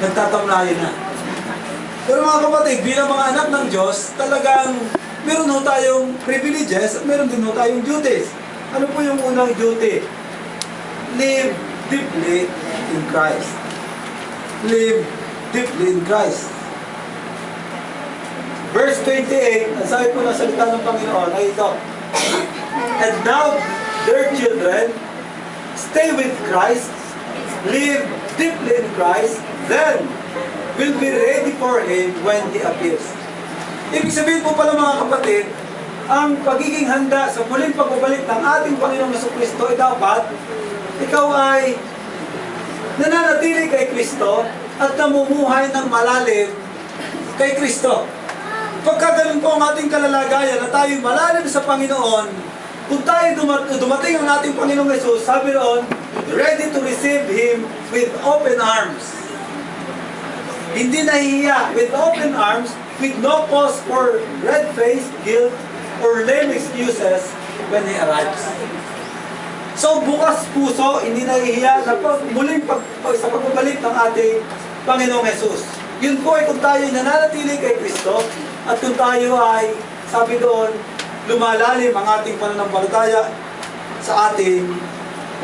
nagtatamlayan na. Pero mga kapatid, bilang mga anak ng Diyos, talagang meron ho tayong privileges at meron din ho tayong duties. Ano po yung unang duty? Live deeply in Christ. Live deeply in Christ. Verse 28, ang sabi po ng salita ng Panginoon ay ito. And now, dear children, stay with Christ, live deeply in Christ, then will be ready for Him when He appears. Ibig sabihin po pala mga kapatid, ang pagiging handa sa muling pagbabalik ng ating Panginoong Jesucristo ay dapat ikaw ay nananatili kay Kristo at namumuhay ng malalim kay Kristo. Pagka ganun po ang ating kalalagayan na tayo malalim sa Panginoon, kung tayo dumating ang ating Panginoong Jesus, sabi roon, ready to receive Him with open arms. Hindi nahihiya, with open arms, with no cause for red face, guilt, or lame excuses when He arrives. So, bukas puso, hindi nahihiya sa muling sa pagbabalik ng ating Panginoong Jesus. Yun po ay kung tayo nananatili kay Kristo at kung tayo ay, sabi doon, lumalalim ang ating pananampalataya sa ating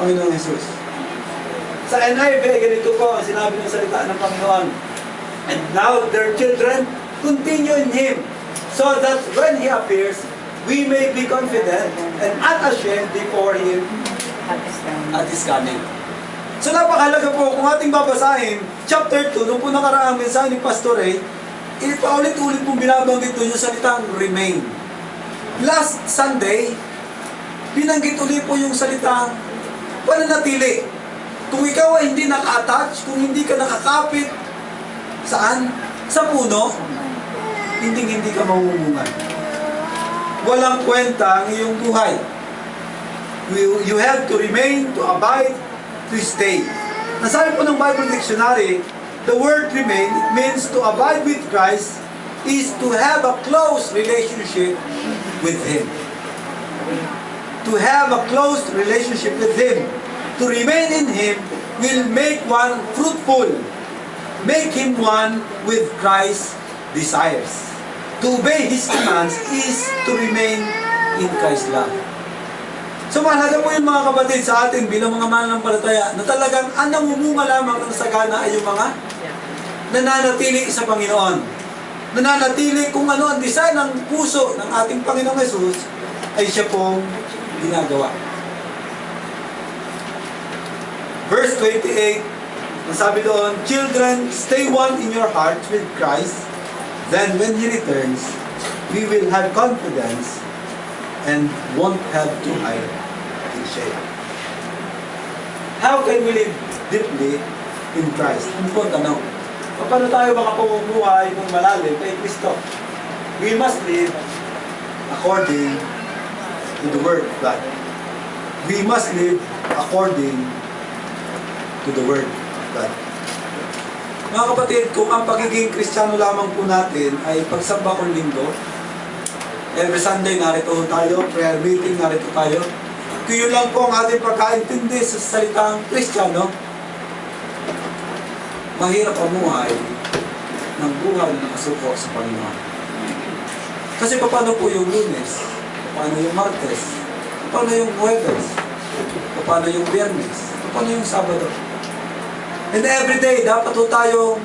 Panginoong Jesus. Sa NIV, ganito po ang sinabi ng salita ng Panginoon. And now, dear children, continue in Him, so that when He appears, we may be confident and unashamed before Him at His coming. So napakahalaga po, kung ating babasahin, chapter 2, nung po nakaraang mensahe ni Pastor Ray, paulit-ulit pong binabanggit doon yung salitang remain. Last Sunday, binanggit ulit po yung salitang pananatili. Kung ikaw ay hindi naka-attach, kung hindi ka nakakapit, saan? Sa puno, hindi ka mahumungan. Walang kwenta ang iyong buhay. You have to remain, to abide, to stay. Nasabi po ng Bible Dictionary, the word remain, it means to abide with Christ is to have a close relationship with Him. To have a close relationship with Him. To remain in Him will make one fruitful. Make him one with Christ's desires. To obey His commands is to remain in Christ's love. So mahalaga po yung mga kapatid sa atin bilang mga mananampalataya na talagang ang namumunga lamang ng sagana ay yung mga nananatili sa Panginoon. Nananatili kung ano ang design ng puso ng ating Panginoong Jesus ay siya pong ginagawa. Verse 28, nasabi doon, children, stay one in your hearts with Christ, then when He returns, we will have confidence and won't have to hide in shame. How can we live deeply in Christ? Ano po ang tanong? Paano tayo makapamumuhay ng malalim kay Kristo? We must live according to the Word of God. We must live according to the Word of God. Mga kapatid, kung ang pagiging Kristiyano lamang po natin ay pagsamba kong linggo, every Sunday narito tayo, prayer meeting narito tayo, kung yun lang po ang ating pagkaintindi sa salitang Kristiyano, mahirap pamuhay ng buhay na nakasuko sa Panginoon. Kasi paano po yung Lunes? Paano yung Martes? Paano yung Huwebes? Paano yung Biyernes? Paano yung Sabado? And every day, dapat po tayo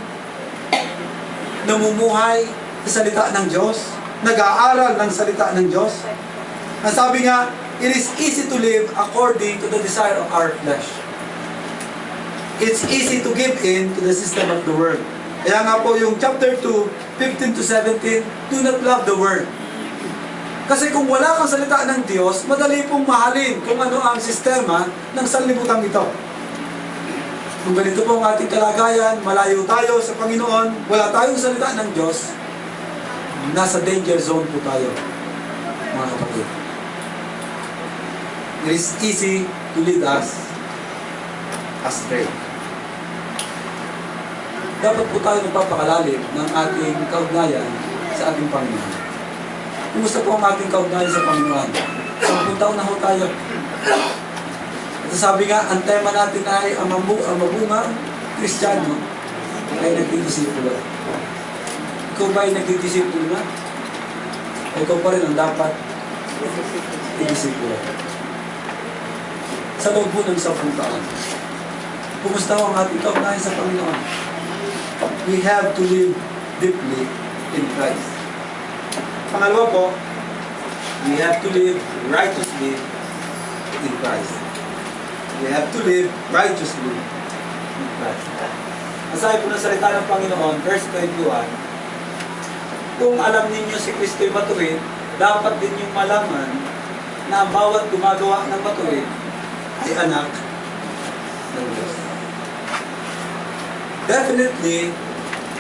namumuhay sa salita ng Diyos, nag-aaral ng salita ng Diyos. Ang sabi nga, it is easy to live according to the desire of our flesh. It's easy to give in to the system of the world. Kaya nga po yung chapter 2, 15 to 17, do not love the world. Kasi kung wala kang salita ng Diyos, madali pong mahalin kung ano ang sistema ng sanlibutan ito. Kung ganito po ang ating kalagayan, malayo tayo sa Panginoon, wala tayong salita ng Diyos, nasa danger zone po tayo, mga kapatid. It is easy to lead us astray. Dapat po tayo nagpapakalalim ng ating kaugnayan sa ating Panginoon. Kumusta po ang ating kaugnayan sa Panginoon? 10 taon na ho tayo. At sabi nga, ang tema natin ay ang mabungang Kristiyano. ay nagdidisipulo. Ikaw ba ay nagdidisipulo na? O ikaw pa rin ang dapat i-disipulo? Sa loob po ng 10 taon, kumusta ho ang ating kaugnayan sa Panginoon? We have to live deeply in Christ. Pangalawa po, we have to live righteously in Christ. We have to live righteously in Christ. Ang sabi po ng salita ng Panginoon, verse 21, kung alam ninyo si Kristo'y matuwid, dapat din yung malaman na ang bawat gumagawa ng matuwid ay anak ng Diyos. Definitely,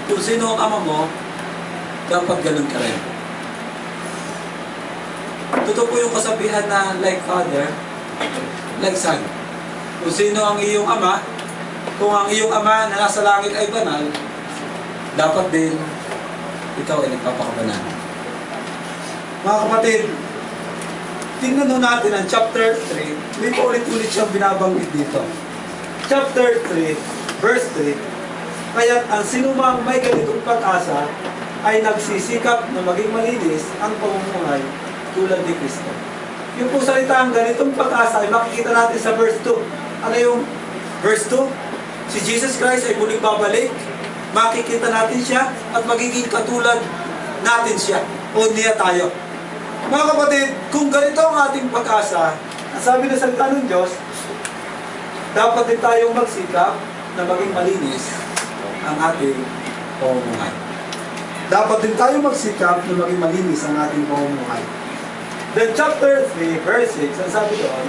kung sino ang ama mo, dapat ganun ka rin. Totoo po yung kasabihan na like father, like son. Kung sino ang iyong ama, kung ang iyong ama na nasa langit ay banal, dapat din ikaw ay nagpapakabanal. Mga kapatid, tingnan nun natin ang chapter 3. May paulit-ulit siyang binabanggit dito. Chapter 3, verse 3. Kaya't ang sinumang may ganitong pag-asa ay nagsisikap na maging malinis ang pamumuhay tulad ni Kristo. Yung po salita ang ganitong pag-asa ay makikita natin sa verse 2. Ano yung verse 2? Si Jesus Christ ay muling babalik. Makikita natin siya at magiging katulad natin siya o niya tayo. Mga kapatid, kung ganito ang ating pag-asa, ang sabi ng salita ng Diyos, dapat din tayong magsikap na maging malinis ang ating pamumuhay. Dapat din tayong magsikap na maging malinis ang ating pamumuhay. Then chapter 3, verse 6, ang sabi doon,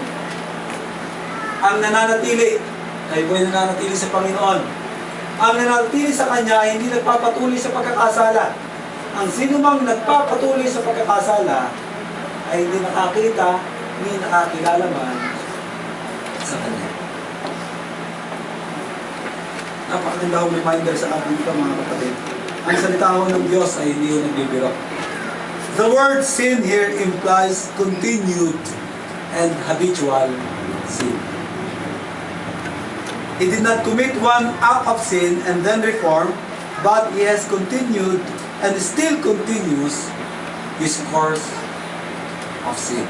ang nananatili ay buhay nananatili sa Panginoon. Ang nananatili sa Kanya ay hindi nagpapatuloy sa pagkakasala. Ang sinumang nagpapatuloy sa pagkakasala ay hindi nakakita, hindi nakakilala man sa Kanya. Napakagandang reminder sa ating ito, mga kapatid. Ang salita ho ng Diyos ay hindi ho nagbibiro. The word sin here implies continued and habitual sin. He did not commit one act of sin and then reform, but he has continued and still continues his course of sin.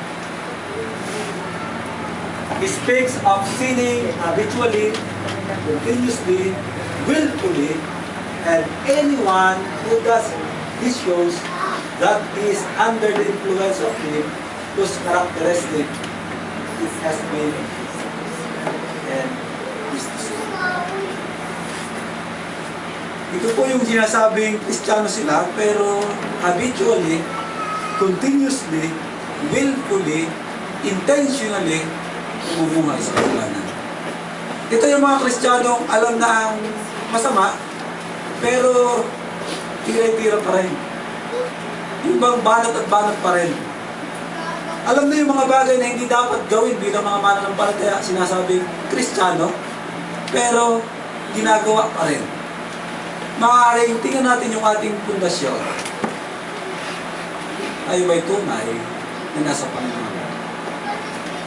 He speaks of sinning habitually, continuously, willfully, and anyone who does this shows that he is under the influence of him whose characteristic it has been and is to sin. Ito po yung sinasabing Kristiyano sila, pero habitually, continuously, willfully, intentionally, bumubuhay sa kasalanan. Ito yung mga Kristiyanong alam na ang masama, pero tira-tira pa rin. Yung bang banat at banat pa rin. Alam na yung mga bagay na hindi dapat gawin bilang mga mananampalataya, sinasabing Kristiyano, pero ginagawa pa rin. Maaaring tingnan natin yung ating pundasyon. Ay may tunay na nasa Panginoon.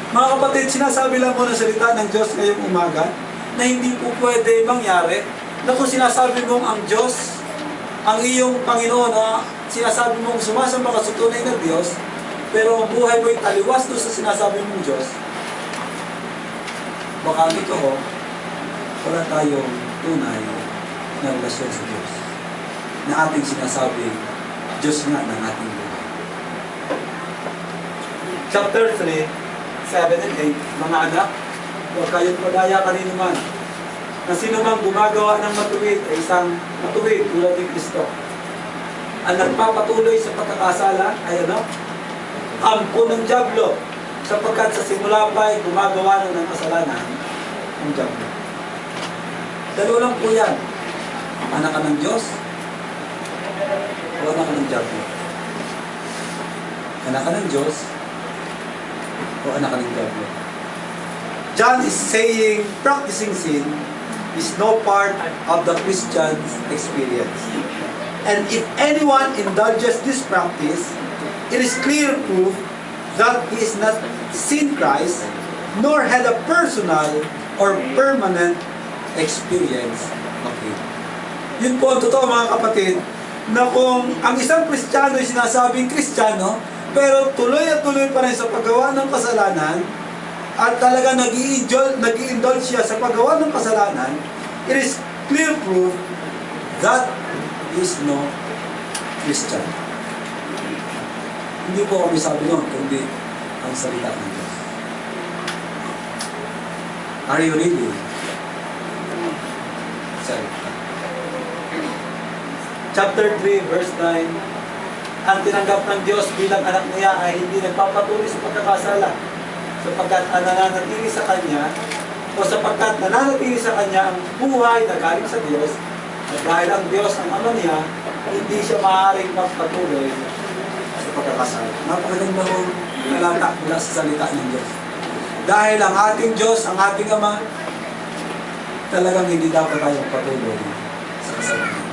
Mga kapatid, sinasabi lang po ng salita ng Diyos ngayong umaga na hindi po pwede mangyari na kung sinasabi mong ang Diyos, ang iyong Panginoon, sinasabi mong sumasamba ka sa tunay na Diyos, pero ang buhay mo'y taliwas doon sa sinasabi mong Diyos, baka nito wala tayong tunay na relasyon sa Diyos na ating sinasabing Diyos nga ng ating buhay. Chapter 3, 7 and 8, mga anak, huwag kayong pagaya kanino man, na sino mang gumagawa ng matuwid ay isang matuwid tulad ni Kristo. Ang nagpapatuloy sa pagkakasala ay ampo ng dyablo, sapagkat sa simula pa ay gumagawa ng kasalanan ang dyablo. Dalawa lang po yan. Anak ka ng Diyos o anak ka ng dyablo? Anak ka ng Diyos o anak ka ng dyablo? John is saying practicing sin is no part of the Christian's experience. And if anyone indulges this practice, it is clear proof that he is not seen Christ, nor had a personal or permanent experience of Him. Yun po ang totoo mga kapatid, na kung ang isang Kristiyano ay sinasabing Kristiyano, pero tuloy at tuloy pa rin sa paggawa ng kasalanan, at talaga nag-i-indulge siya sa paggawa ng kasalanan, it is clear proof that is no Christian. Hindi po kami sabi nun, kundi ang salita ng Diyos. Are you really? Sorry. Chapter 3, verse 9, ang tinanggap ng Diyos bilang anak niya ay hindi nagpapatuloy sa pagkakasala, sapagkat ang nananatili sa Kanya, o sapagkat nananatili sa Kanya ang buhay na galing sa Diyos, at dahil ang Diyos ang Ama niya, hindi siya maaaring magpatuloy sa pagkakasala. Napakaganda ho talata mula sa salita ng Diyos. Dahil ang ating Diyos, ang ating Ama, talagang hindi dapat tayong patuloy sa kasalanan.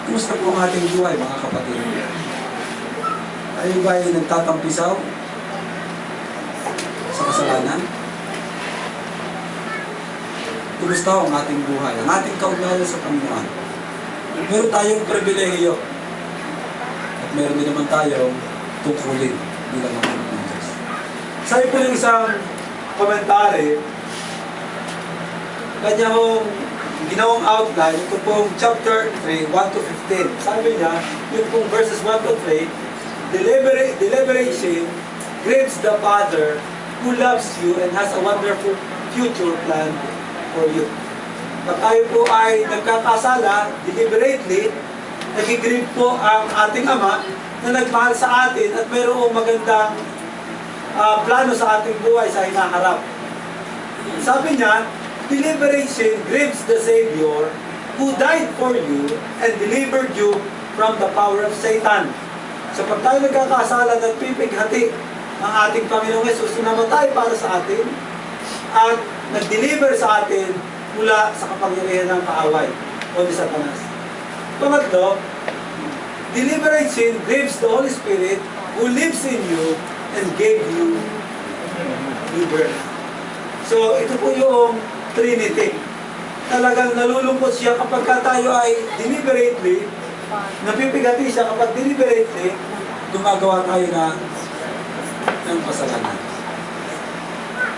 Kumusta po ang ating buhay, mga kapatid? Tayo ba ay nagtatampisaw sa kasalanan? Kumusta ang ating buhay, ang ating kaugnayan sa Panginoon? Meron tayong pribilehiyo at meron din naman tayong tungkulin bilang mga anak ng Diyos. Sabi po ng isang komentary, kanya hong ginawang outline, ito pong chapter 3, 1 to 15. Sabi niya, yung pong verses 1 to 3, deliberation grieves the Father who loves you and has a wonderful future plan for you. Pag tayo po ay nagkakasala, deliberately, nagigrieve po ang ating Ama na nagmahal sa atin at mayroong magandang plano sa ating buhay sa hinaharap. Sabi niya, deliberation grieves the Savior who died for you and delivered you from the power of Satan. So pag tayo nagkakasala, nagpipighati ang ating Panginoong Yesus, namatay para sa atin at nag-deliver sa atin mula sa kapangyarihan ng kaaway o ni Satanas. Pangatlo, deliberation grieves the Holy Spirit who lives in you and gave you new birth. So ito po yung Trinity. Talagang nalulungkot siya kapag tayo ay deliberately, napipigati siya kapag deliberately, Gumagawa tayo ng kasalanan.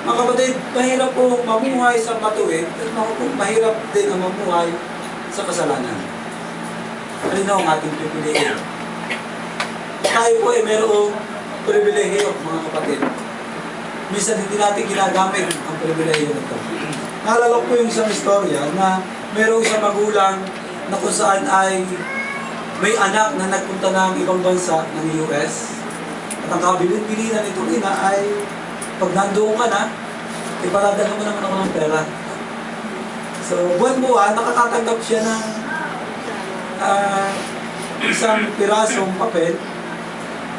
Mga kapatid, mahirap po mamuhay sa matuwid at mahirap din ang mamuhay sa kasalanan. Ano na ang ating pipiliin? Tayo po ay mayroong pribilehiyo, mga kapatid. Minsan hindi natin ginagamit ang pribilehiyo nito. Naalala ko po yung isang istorya na mayroong isang magulang na kung saan ay may anak na nagpunta ng ibang bansa ng US. At ang kabilin-bilinan nitong ina ay pag nandoon ka na, iparadala mo naman ako ng pera. So, buwan-buwan, nakatatanggap siya ng isang pirasong papel.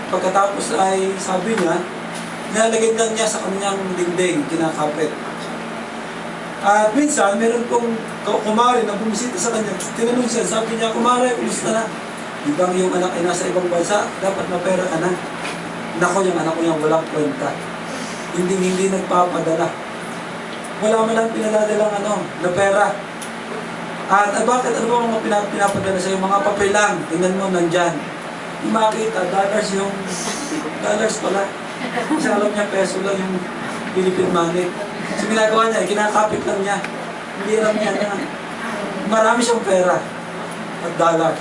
Pagkatapos ay sabi niya, nilalagay lang niya sa kanyang dingding, kinakapit. At minsan, meron pong kumare na bumisita sa kanya. Tinanong siya, sabi niya, kumare, kumusta na? Di bang yung anak ay nasa ibang bansa, dapat mapera ka na. Nako, yung anak ko yung walang kwenta. Hindi nagpapadala. Wala man lang pinadadalang na pera. At bakit ano ba mga pinapadala sa mga papel lang? Tingnan mo, nandyan. Makita, dollars pala. Kasi alam niya, peso lang yung Philippine money. So ginagawa niya, kinakapit lang niya. Hindi alam niya na marami siyang pera at dollars.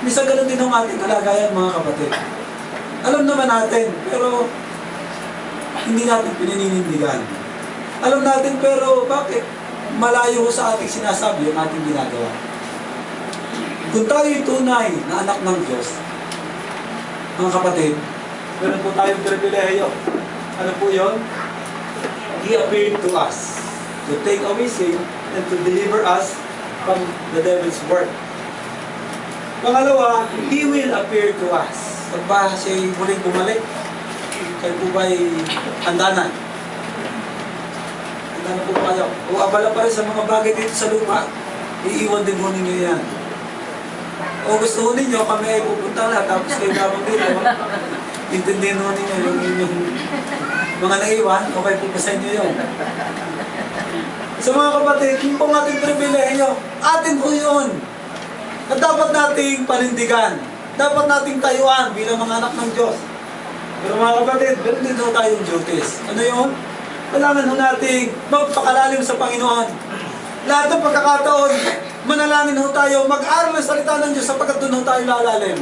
Minsan ganun din ang ating kalagayan, mga kapatid. Alam naman natin, pero hindi natin pinininindigan. Alam natin, pero bakit malayo sa ating sinasabi yung ating ginagawa? Kung tayo'y tunay na anak ng Diyos, mga kapatid, meron po tayong pribilehiyo. Ano po yun? He appeared to us to take away sin and to deliver us from the devil's work. Pangalawa, He will appear to us. pag ba siya'y muling bumalik, kayo po ba'y handa na? Handa na po kayo. O abala pa rin sa mga bagay dito sa lupa, iiwan din mo ninyo yan. O gusto ho ninyo, kami ay pupunta na, tapos kayo lamang dito. Intindihin ho ninyo yung mga naiwan, o kayo po sa inyo yun. Sa mga kapatid, yung pong ating pribilehiyo, atin po yun. At dapat nating panindigan. Dapat nating tayuan bilang mga anak ng Diyos. Pero mga kapatid, meron din ho tayong duties. Ano yun? Kailangan ho nating magpakalalim sa Panginoon. Lahat ng pagkakataon, manalangin ho tayo, mag-aral ng salita ng Diyos sapagkat doon ho tayo lalalim.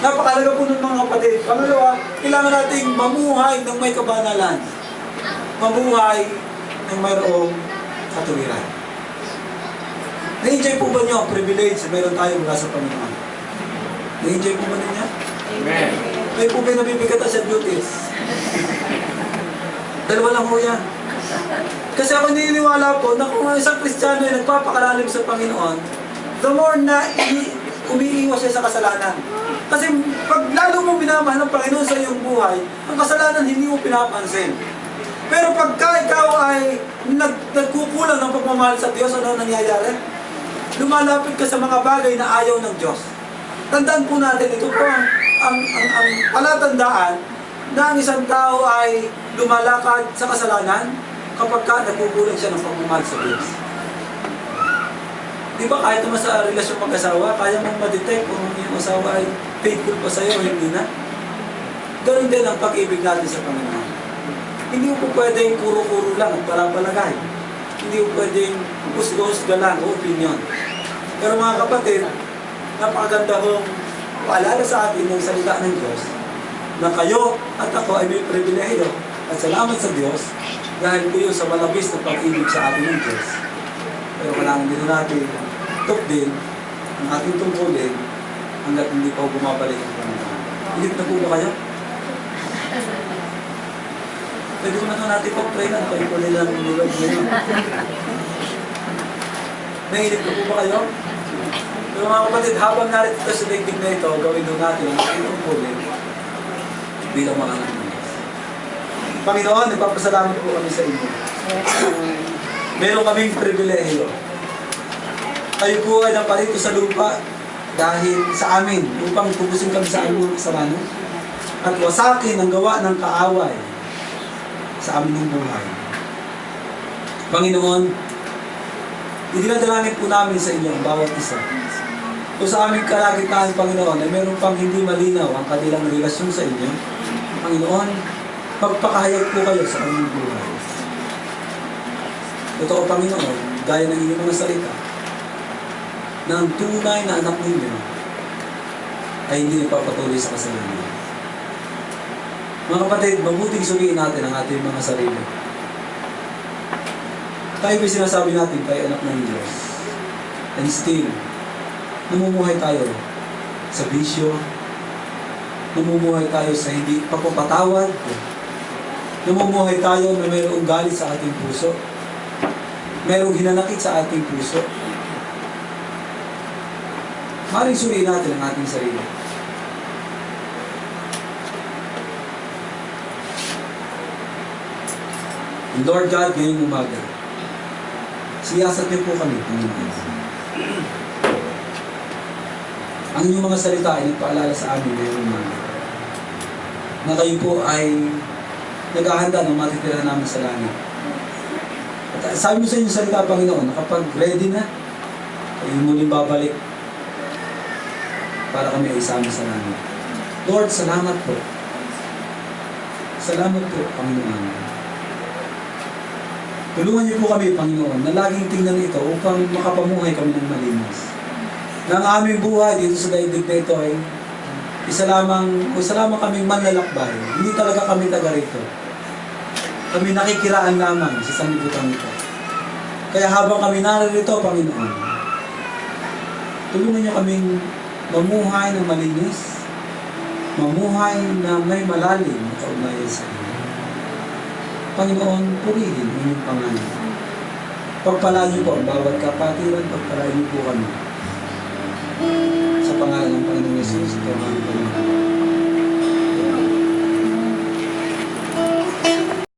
Napakalaga po nun mga kapatid. Pangalawa, kailangan nating mamuhay ng may kabanalan. Mamuhay ng mayroong katuwiran. Na-enjoy po ba niyo ang privilege na meron tayo mula sa Panginoon? Na-enjoy po ba ninyo? Amen. May po ba nabibigatan sa duties? Dalawa lang ho yan. Kasi ako naniniwala po na kung isang Kristiyano ay nagpapakalalim sa Panginoon, the more na umiiwas siya sa kasalanan. Kasi pag lalo mo minamahal ng Panginoon sa iyong buhay, ang kasalanan hindi mo pinapansin. Pero pagka ikaw ay nagkukulang ng pagmamahal sa Diyos, ano nangyayari? Lumalapit ka sa mga bagay na ayaw ng Diyos. Tandaan po natin, ito po ang palatandaan na ang isang tao ay lumalakad sa kasalanan kapag ka nagkukulang siya ng pagmamahal sa Diyos. Di ba kahit naman sa relasyon mag-asawa, kaya mong ma-detect kung yung asawa ay faithful pa sa'yo o hindi na? Ganun din ang pag-ibig natin sa Panginoon. Hindi mo po pwedeng puro-puro lang at para-palagay. Hindi mo pwedeng husga-husga lang o opinion. Pero mga kapatid, napakaganda kong paalala sa atin ng salita ng Diyos na kayo at ako ay may pribilehiyo at salamat sa Diyos dahil po yun sa malabis na pag-ibig sa atin ng Diyos. Pero kailangan din natin tukdin ang ating tungkulin hanggat hindi pa bumabalik ang Panginoon. Higit na po ba kayo? Pwede ko na ito natin pag-pray na kayo po nila ng nilog ngayon. Nahilip na po ba kayo? Pero mga kapatid, habang narito sa daigdig na ito, gawin doon natin ang ating tungkulin bilang mga anak ng Diyos. Panginoon, nagpapasalamat po kami sa inyo. Meron kaming pribilehiyo. Kayo po ay naparito sa lupa dahil sa amin, upang tubusin kami sa aming kasalanan at wasakin ang gawa ng kaaway sa aming buhay. Panginoon, idinadalangin po namin sa inyo ang bawat isa. Kung sa aming kalagitnaan, Panginoon, ay meron pang hindi malinaw ang kanilang relasyon sa inyo, Panginoon, pagpakahayag po kayo sa aming buhay. Totoo, Panginoon, gaya ng inyong mga salita, na ang tunay na anak ninyo ay hindi nagpapatuloy sa kasalanan. Mga kapatid, mabuting suriin natin ang ating mga sarili. Tayo ba sinasabi natin tayo anak ng Diyos? And still, namumuhay tayo sa bisyo, namumuhay tayo sa hindi pagpapatawad, namumuhay tayo na mayroong galit sa ating puso, mayroong hinanakit sa ating puso. Maring suriin natin ang ating sarili. Lord God, ngayong umaga, siyasat niyo po kami, Panginoon. Ang inyong mga salita ay nagpaalala sa amin ngayong umaga na kayo po ay naghahanda ng matitira namin sa langit. At sabi mo sa inyong salita, Panginoon, na kapag ready na, kayo muling babalik para kami ay isama sa langit. Lord, salamat po. Salamat po, Panginoon. Tulungan niyo po kami, Panginoon, na laging tingnan ito upang makapamuhay kami ng malinis. Na ang aming buhay dito sa daigdig na ito ay isa lamang kaming manlalakbay. Hindi talaga kami taga rito. Kami nakikiraan lamang sa sanlibutan ito. Kaya habang kami naririto, Panginoon, tulungan niyo kaming mamuhay ng malinis, mamuhay na may malalim na kaugnayan sa inyo. Panginoon, purihin ang inyong pangalan. Pagpalain niyo po ang bawat kapatiran, pagpalain niyo po kami. Sa pangalan ng Panginoong Yesus, ito ang Panginoon.